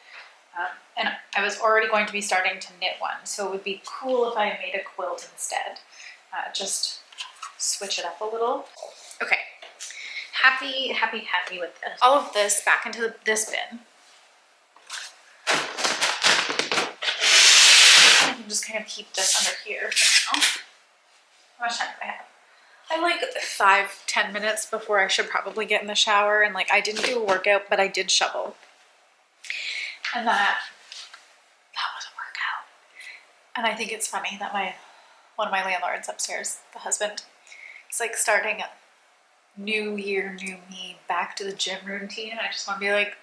And I was already going to be starting to knit one, so it would be cool if I made a quilt instead. Just switch it up a little. Okay, happy with this. All of this back into this bin. I can just kind of keep this under here for now. How much time do I have? I have like 5-10 minutes before I should probably get in the shower, and like I didn't do a workout, but I did shovel. And that was a workout. And I think it's funny that one of my landlords upstairs, the husband, he's like starting a new year, new me, back to the gym routine. And I just want to be like,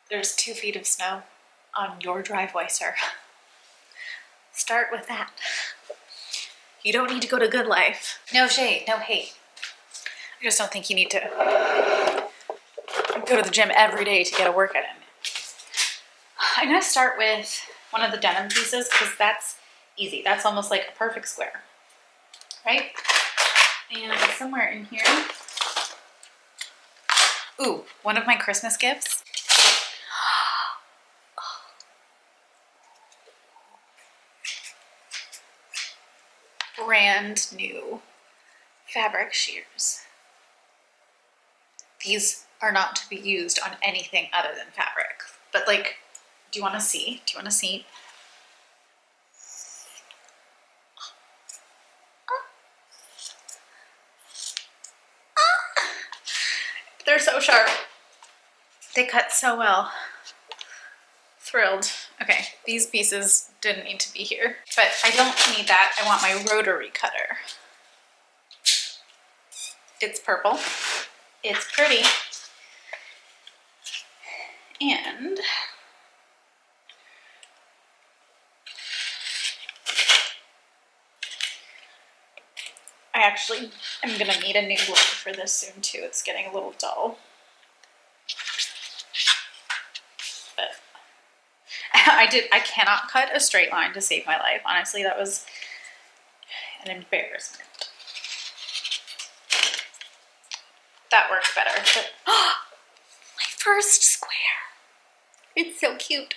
there's 2 feet of snow on your driveway, sir. Start with that. You don't need to go to Good Life. No shade, no hate. I just don't think you need to go to the gym every day to get a workout in. I'm gonna start with one of the denim pieces because that's easy. That's almost like a perfect square, right? And somewhere in here, ooh, one of my Christmas gifts. Brand new fabric shears. These are not to be used on anything other than fabric. But like, do you want to see? Do you want to see? They're so sharp. They cut so well. Thrilled. Okay, these pieces didn't need to be here, but I don't need that. I want my rotary cutter. It's purple. It's pretty. And I actually am gonna need a new blade for this soon too. It's getting a little dull. But I cannot cut a straight line to save my life. Honestly, that was an embarrassment. That works better. But, my first square. It's so cute.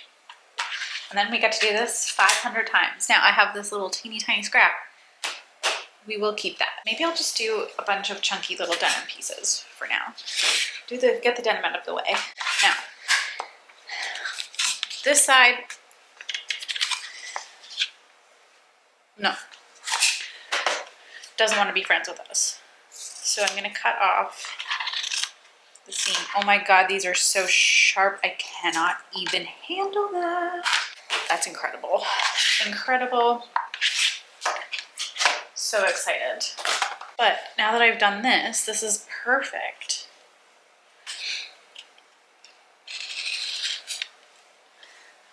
And then we get to do this 500 times. Now I have this little teeny tiny scrap. We will keep that. Maybe I'll just do a bunch of chunky little denim pieces for now. Get the denim out of the way. Now, this side, no, doesn't want to be friends with us. So I'm gonna cut off the seam. Oh my God, these are so sharp. I cannot even handle that. That's incredible. Incredible. So excited. But now that I've done this, this is perfect.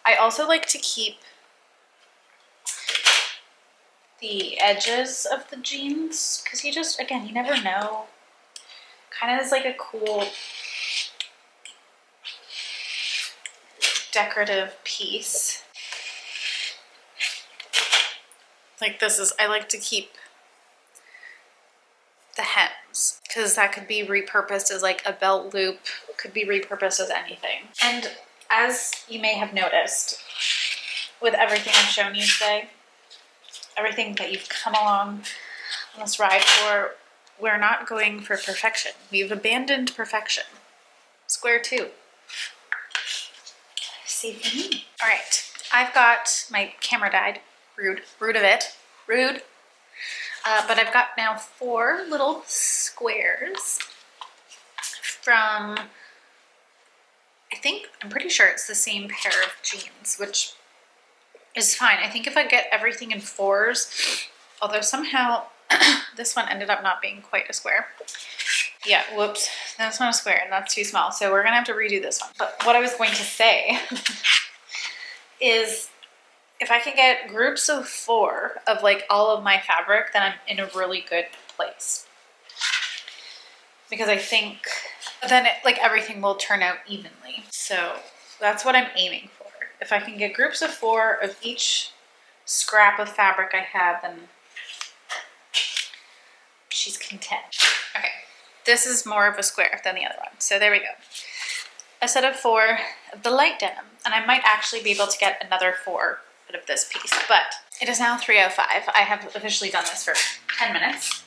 I also like to keep the edges of the jeans because you just, again, you never know. Kind of is like a cool decorative piece. Like this is, I like to keep the hems because that could be repurposed as like a belt loop, could be repurposed as anything. And as you may have noticed with everything I've shown you today, everything that you've come along on this ride for, we're not going for perfection. We've abandoned perfection. Square two. See for me. All right, I've got, my camera died. Rude of it. Rude. But I've got now 4 little squares from, I'm pretty sure it's the same pair of jeans, which is fine. I think if I get everything in 4s, although somehow this one ended up not being quite a square. Yeah, whoops, that's not a square and that's too small. So we're gonna have to redo this one. But what I was going to say is if I can get groups of 4 of like all of my fabric, then I'm in a really good place. Because I think then like everything will turn out evenly. So that's what I'm aiming for. If I can get groups of 4 of each scrap of fabric I have, then she's content. Okay, this is more of a square than the other one. So there we go. A set of 4 of the light denim, and I might actually be able to get another 4 out of this piece, but it is now 3:05. I have officially done this for 10 minutes.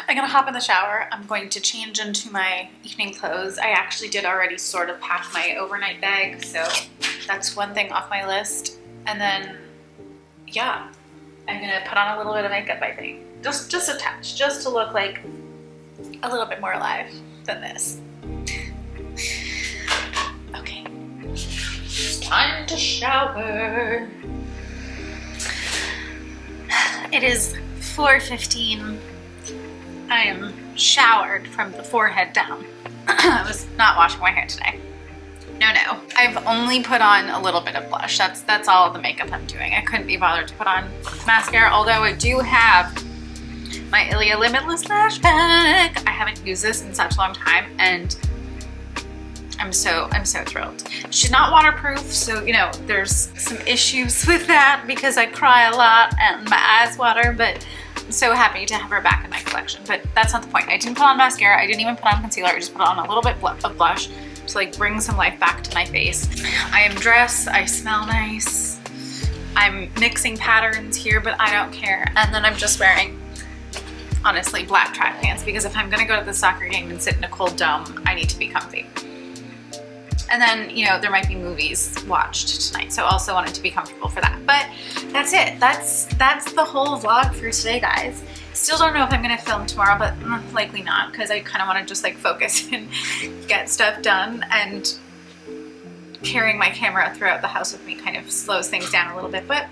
I'm gonna hop in the shower. I'm going to change into my evening clothes. I actually did already sort of pack my overnight bag, so that's one thing off my list. And then, yeah, I'm gonna put on a little bit of makeup, I think. Just a touch, just to look like a little bit more alive than this. Okay, it's time to shower. It is 4:15. I am showered from the forehead down. I was not washing my hair today. No. I've only put on a little bit of blush. That's all the makeup I'm doing. I couldn't be bothered to put on mascara, although I do have my Ilia Limitless Lash Pack. I haven't used this in such a long time, and I'm so thrilled. She's not waterproof, so you know there's some issues with that because I cry a lot and my eyes water, but I'm so happy to have her back in my collection. But that's not the point. I didn't put on mascara. I didn't even put on concealer. I just put on a little bit of blush to like bring some life back to my face. I am dressed. I smell nice. I'm mixing patterns here, but I don't care. And then I'm just wearing, honestly, black track pants because if I'm gonna go to the soccer game and sit in a cold dome, I need to be comfy. And then, you know, there might be movies watched tonight, so also wanted to be comfortable for that. But that's it. That's the whole vlog for today, guys. Still don't know if I'm gonna film tomorrow, but likely not, because I kind of want to just like focus and get stuff done, and carrying my camera throughout the house with me kind of slows things down a little bit. But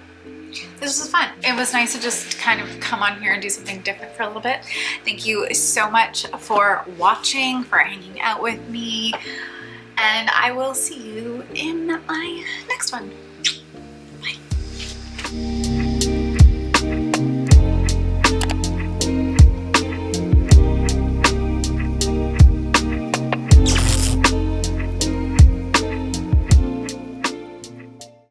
this was fun. It was nice to just kind of come on here and do something different for a little bit. Thank you so much for watching, for hanging out with me. And I will see you in my next one.